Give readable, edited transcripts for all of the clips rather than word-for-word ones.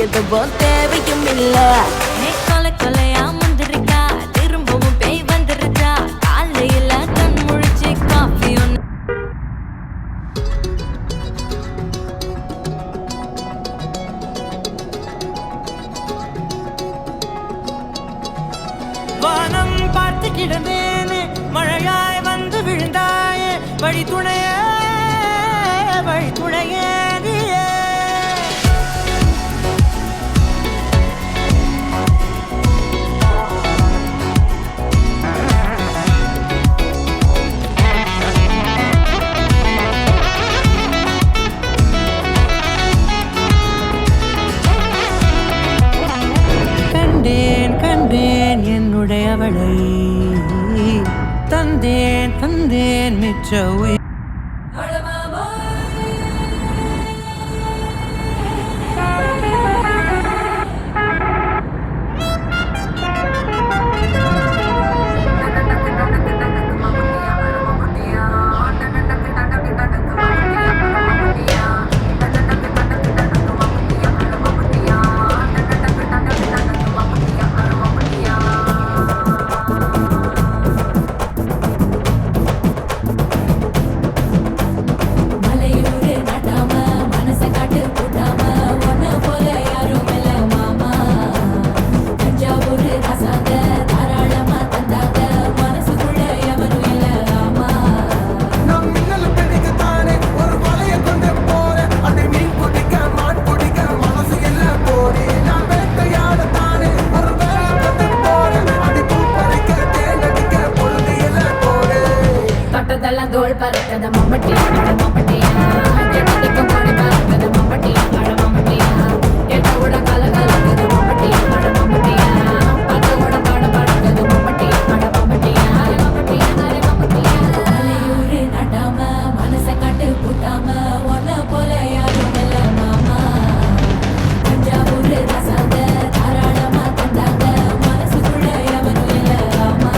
எதுவும் தேவையும் இல்ல. கொலை கொலையா வந்திருக்கா, திரும்பவும் பேய் வந்துருச்சா, காலையில கண் முழிச்சு காஃபி ஒன்னு. வானம் பார்த்து கிடந்தேனே, மழையாய் வந்து விழுந்தாயே, வழி துணையே வழி துணையே நீயே. கண்டேன் கண்டேன் என்னுடையவளை, தந்தேன் தந்தேன் மிச்ச உயிர். தோல் பறக்கத மம்பட்டியா மம்பட்டியா, எட்டடிக்கும் கோடி பறக்கத மம்பட்டியா மம்பட்டியா, எட்ட கூட கலகலக்குது மம்பட்டியா மம்பட்டியா, பட்ட கூட பாட பறக்கது மம்பட்டியா மம்பட்டியா மம்பட்டியா மம்பட்டியா. மலையூரு நடாம மனச கட்டு கூட்டாம ஒன்ன போல யாரும் இல்ல மாமா, தஞ்சாவூர் ரசாந்த தாராளமா தந்தாங்க, மனசுக்குள்ள எவனும் இல்ல ஆமா.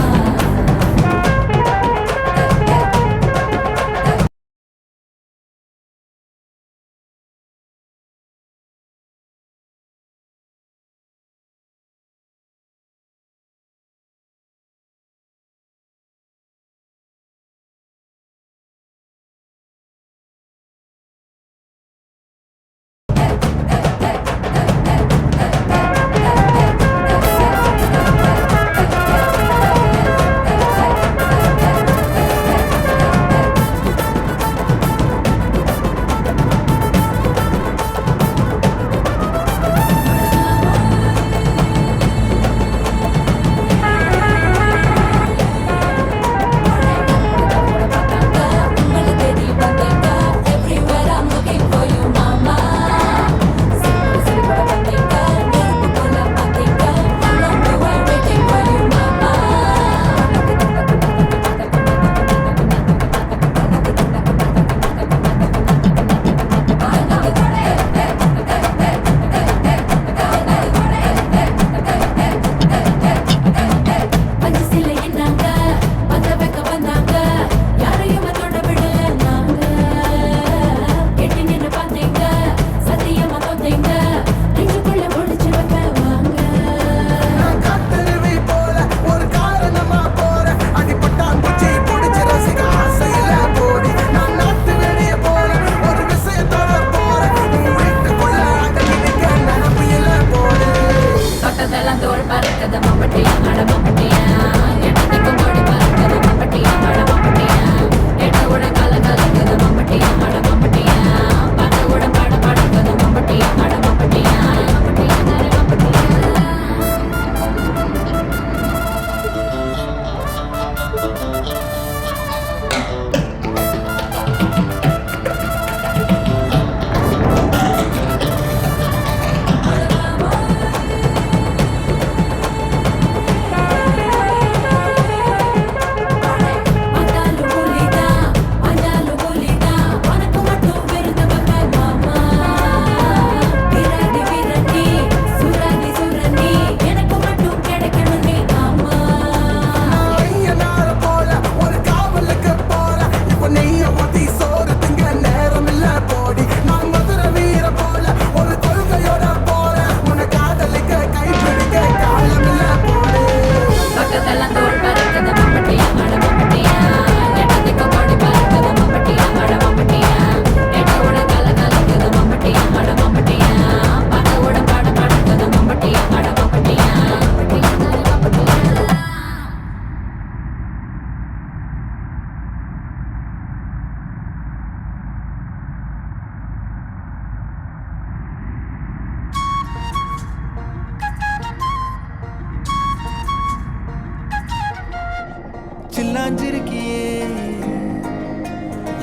சில்லாஞ்சிருக்கியே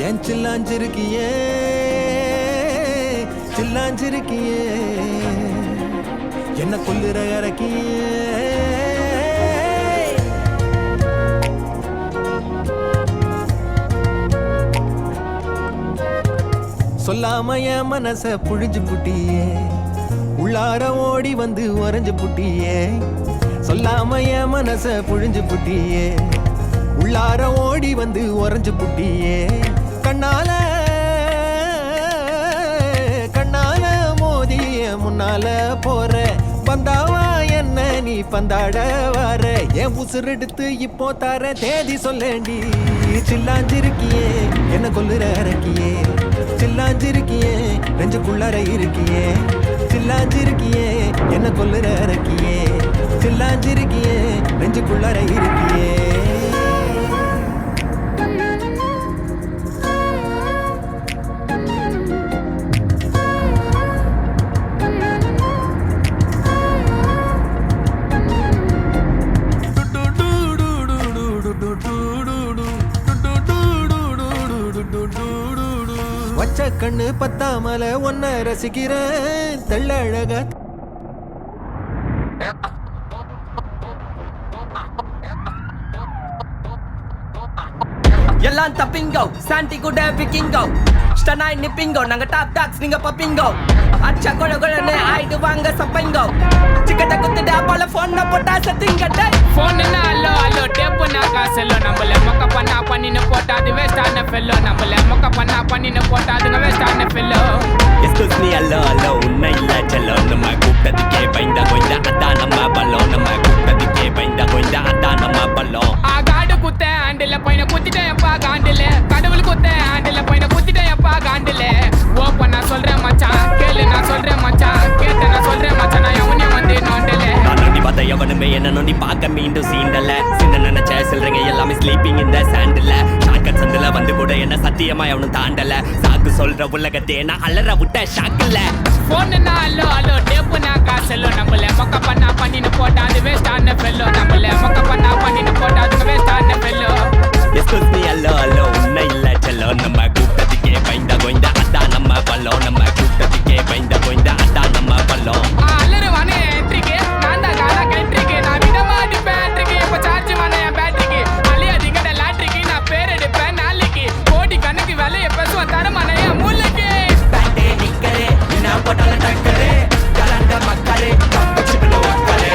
ஏன் சில்லாஞ்சிருக்கியே சில்லாஞ்சிருக்கியே என்ன கொல்லுற இறக்கியே சொல்லாம என் மனச புழிஞ்சு புட்டியே உள்ளார ஓடி வந்து உறைஞ்சு புட்டியே சொல்லாம என் மனச புழிஞ்சு புட்டியே உள்ளார ஓடி வந்து உறைஞ்சு புட்டியே கண்ணால கண்ணால மோதிய முன்னால போற பந்தாவா என்ன நீ பந்தாட வர என் உசுரெடுத்து இப்போ தர தேதி சொல்லேண்டி சில்லாஞ்சிருக்கியே என்ன கொல்லுற இறக்கியே சில்லாஞ்சிருக்கியே நெஞ்சுக்குள்ளற இருக்கியே சில்லாஞ்சிருக்கியே என்ன கொல்லுற இறக்கியே சில்லாஞ்சிருக்கியே நெஞ்சுக்குள்ளற இருக்கியே வச்ச கண்ணு பத்தாமல ஒன்ன ரசிக்கிறேன் தெள்ளழக எல்லாம் தப்பிங்கோ சாண்டி கூட விக்கிங்கோ ஸ்டனாய் நிப்பிங்கோ நாங்க டாப் டாக்ஸ் நீங்க பப்பிங்கோ அச்சா கொழ கொழனே ஆயிடுவாங்க சப்பைங்கோ சிக்கட்ட குத்துட்டு போல போன் போட்டா சத்திங்க போன் என்ன அல்லோ அல்லோ டேப்பு நான் காசல்லோ நம்மள மொக்க பண்ணா பண்ணின்னு போட்டா அது வேஸ்டான ஃபெல்லோ நம்மள மொக்க பண்ணா பண்ணின்னு போட்டா அதுங்க வேஸ்டான ஃபெல்லோ எஸ்கூஸ் மீ அல்லோ அல்லோ உன்னை இல்ல செல்லோ நம்ம கூப்பிட்டதுக்கே பயந்தா கொஞ்சா அதான் நம்ம பல்லோம் நம்ம கூப்பிட்டதுக்கே பயந்தா கொஞ்சா அதான் நம்ம பல்லோம் காடு குத்த ஆண்டில பையனை குத்திட்டேன் எப்பா காண்டில கடவுள் குத்த ஆண்டில பையனை குத்திட்டேன் எப்பா காண்டில ஓப்பன் நான் சொல்றேன் மச்சான் கேளு நான் சொல்றேன் மச்சான் கேட்ட நான் சொல்றேன் மச்சான் நான் எவனையும் வந்து நோண்டல நான் நோண்டி பார்த்த எவனுமே என்ன நோண்டி பார்க்க மீண்டும் சீண்டல சின்ன நினைச்ச சொல்றீங்க எல்லாமே ஸ்லீப்பிங் இந்த சாண்டில் ஷார்ட்கட் சந்தில வந்து கூட என்ன சத்தியமா எவனும் தாண்டல சாக்கு சொல்ற உலகத்தே நான் அலற விட்ட ஷாக்கில்ல போன் என்ன அல்லோ அல்லோ டேப்பு நான் காசல்லோ நம்மள மொக்க பண்ணா பண்ணின்னு போட்டா அது வேஸ்டான ஃபெல்லோ நம்மள மொக்க பண்ணா பண்ணின்னு போட்டா அதுங்க வேஸ்டான ஃபெல்லோ எஸ்கூஸ் மீ அல்லோ அல்லோ உன்னை இல்ல செல்லோ நம்ம கூப்பிட்டதுக்கே பயந்தா கோய்ந்தா அதான் நம்ம பல்லோம் நம்ம கூப்பிட்டதுக்கே பயந்தா கோய்ந்தா அதான் நம்ம பல்லோம் அல்லருவானே என்ட்ரிக்கு நான் தான் காலா கண்ட்ரிக்கு நான் விடமா அடிப்பேன் என்ட்ரிக்கு இப்போ சார்ஜ் வானே என் பேட்டரிக்கு அழியாதீங்கட லாட்ரிக்கு நான் பேர் எடுப்பேன் நாளைக்கு கோடி கணக்கு விலைய பேசுவேன் தரமான என் மூளைக்கு பேட்டே நிக்கரே நான் போட்டால டக்கரே கலந்த மக்களே கம்பெக்ஷன் ஓக்கரே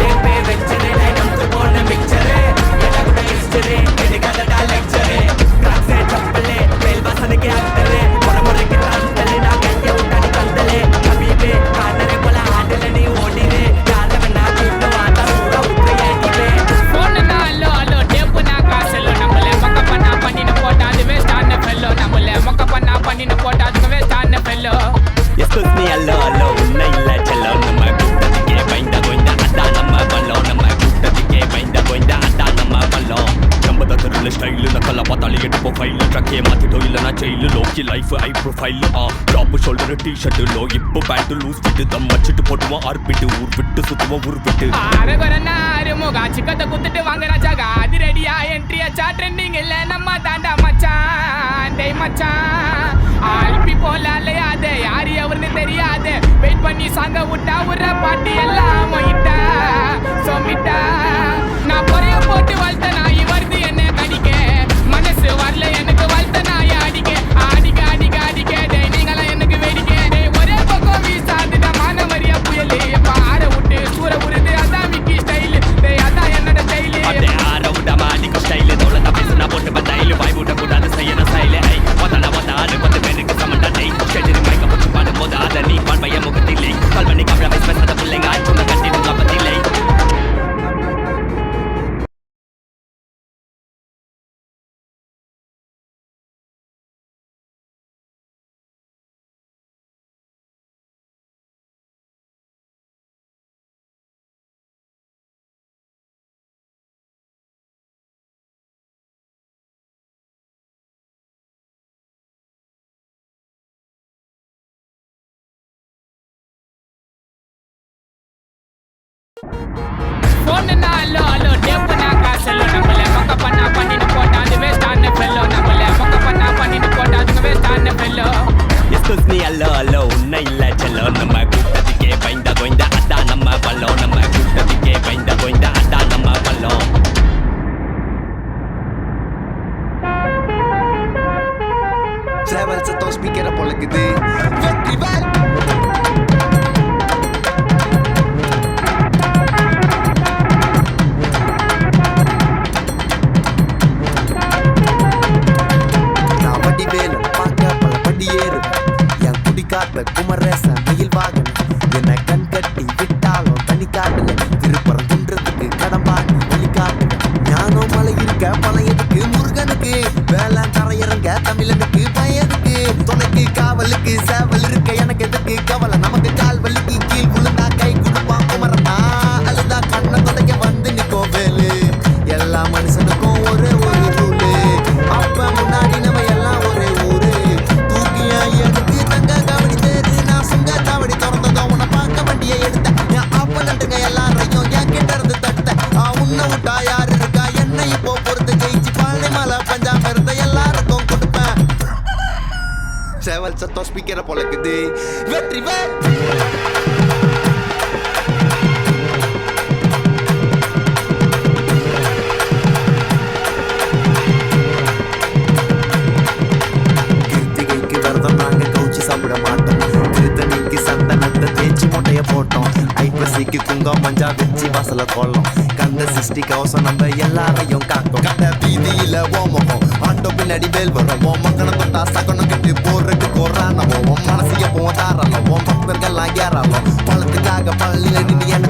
ஏபே வெச்சரே நமக்கு போன மிக்சரே எடா கூட ஹிஸ்டரி எதுக்காக லெக்சரே கிராக்ஸே சப்பலே மேல் வாசனைக்கு ஆக்டரே முறைக்கு தந்தலே நான் கையை உண்டாடி தந்தலே கபீபே காதரே போல ஆடல நீ ஓடிரே யாரவன் நான் கிட்ட வாடா சூடா உத்தையாடிவே போன் என்ன அல்லோ அல்லோ டேப்பு நான் காசல்லோ நம்மள மொக்க பண்ணா பண்ணின்னு போட்டா அது வேஸ்டான ஃபெல்லோ நம்மள மொக்க பண்ணா பண்ணின்னு போட்டா அதுங்க வேஸ்டான ஃபெல்லோ எஸ்கூஸ் மீ அல்லோ அல்லோ உன்னை இல்ல செல்லோ நம்ம கூப்பிட்டதுக்கே பயந்தா கோய்ந்தா அதான் நம்ம பல்லோம் நம்ம கூப்பிட்டதுக்கே பயந்தா கோய்ந்தா அதான் நம்ம பல்லோம் நம்ம தருள்ள ஸ்டைல் நக்கல பார்த்தாலே எடுப்போம் ஃபைல் ட்ரக்கே மாத்திட்டோம் இல்லைனா ஜெயிலு லோக்கி லைஃப் ஐ ப்ரொஃபைல் டாப் ஷோல்டர் டிஷர்ட் லோ இப்போ பேண்ட் லூஸ் விட்டு தம் வச்சுட்டு போட்டுவோம் ஆர்பிட்டு ஊர் விட்டு சுத்துவோம் ஊர் விட்டு அரகரனா அருமுகா சிக்கத்தை குத்துட்டு வாங்க ராஜாகா அது ரெடியா என்ட்ரி ஆச்சா ட்ரெண்டிங் இல்ல நம்ம தாண்டா மச்சான் டேய் மச்சான் ஆல்பி போல அலையாத யாரு எவருன்னு தெரியாத வெயிட் பண்ணி சாங்க விட்டா உர பாட்டி எல்லாம் மொயிட்டா சோமிட்டா நான் பொறைய போட்டு வளர்த்த நாய் வருது என்ன கடிக்க மனசு வரல எனக்கு வளர்த்த நாய் அடிக்க அடிக்க அடிக்க அடிக்க டேய் நீங்களாம் எனக்கு வேடிக்க டேய் ஒரே பக்கம் வீசாதுடா மானவரியா புயலே பாற விட்டு சூற உருது அதான் விக்கி ஸ்டைல் டேய் அதான் என்னோட ஸ்டைல் அதே ஆற விட மாடிக்கு ஸ்டைல் தோளத்தை பேசுனா போட்டு பத்தாயில வாய் விட கூடாது செய்யணும் ஸ்டைல் ஐ ஒத்தன ஒத்தாடு 10 பேருக்கு சமண்டா டேய் ஷெட்டிரி மைக்க போட்டு பாடும்போது அத நீ பார்வைய முகத்திலே கால் பண்ணி கவலை பேசுறத பிள்ளைங்க ஆச்சுங்க கட்டிடுங்க பத்திலே போன் என்ன அல்லோ அல்லோ டேப்பு நான் காசல்லோ நம்மள மொக்க பண்ணா சத்தம் ஸ்பீக்கரை பொழக்குது வெற்றி வேல் நான் வடி வேலும் பார்க்க பல படி ஏறும் என் குடி காட்ட குமரேசன் மயில் வாகனம் என்னை கண் கட்டி விட்டாலும் தனி காட்டுல திருப்பரம் குன்றதுக்கு கடம்பாட்டு வழி காட்டுல ஞானம் மலை இருக்க பழையதுக்கு முருகனுக்கு வேளாண் கரையிறங்க தமிழனுக்கு பயனுக்கு துணைக்கு காவலுக்கு சேவல் இருக்க எனக்கு எதுக்கு கவலை நமக்கு கால் வலிக்கு கீழ் விழுந்தா கை கொடுப்பான் குமரனா அழுதா கண்ணை தொடக்க வந்து நிக்கோ வேலு எல்லா மனுஷனுக்கும் ஒரே ஒரு ரூலு அப்ப முன்னாடி நம்ம எல்லாம் ஒரே ஊரு தூக்கியா எடுத்து தங்க காவடி தேரு நான் சுங்க காவடி திறந்ததோ உன்னை பார்க்க வண்டியை எடுத்த என் அப்பனட்டுங்க எல்லாரையும் என் கிட்ட இருந்து தட்ட உன்னை விட்டா யாரு இருக்கா என்னை இப்போ பொறுத்து ஜெயிச்சு பழனி மலை பஞ்சாப் இருந்த எல்லாருக்கும் கொடுப்பேன் சேவல் சத்தம் ஸ்பீக்கரை பொழக்குது வெற்றி வேல் கிருத்திகைக்கு விரதம் நாங்க கவுச்சி சாப்பிட மாட்டோம் திருத்தணிக்கு சந்தனத்தை தேய்ச்சி மொட்டைய போட்டோம் ஐப்பசிக்கு குங்கம் மஞ்சா வச்சு வாசல கோலம் கந்த சிருஷ்டி கவசம் நம்ம எல்லாரையும் காக்கும் கண்ட வீதியில ஓமகம் ஆட்டோ பின்னாடி வேல் வரும் ஓ மக்கனை தொட்டா சகனம் கட்டி போறதுக்கு கோரானவோ உன் மனசைய போவோம் தாராளம் உன் பக்தர்கள்லாம் ஏறாளம் பழத்துக்காக பழனில நின்று என்ன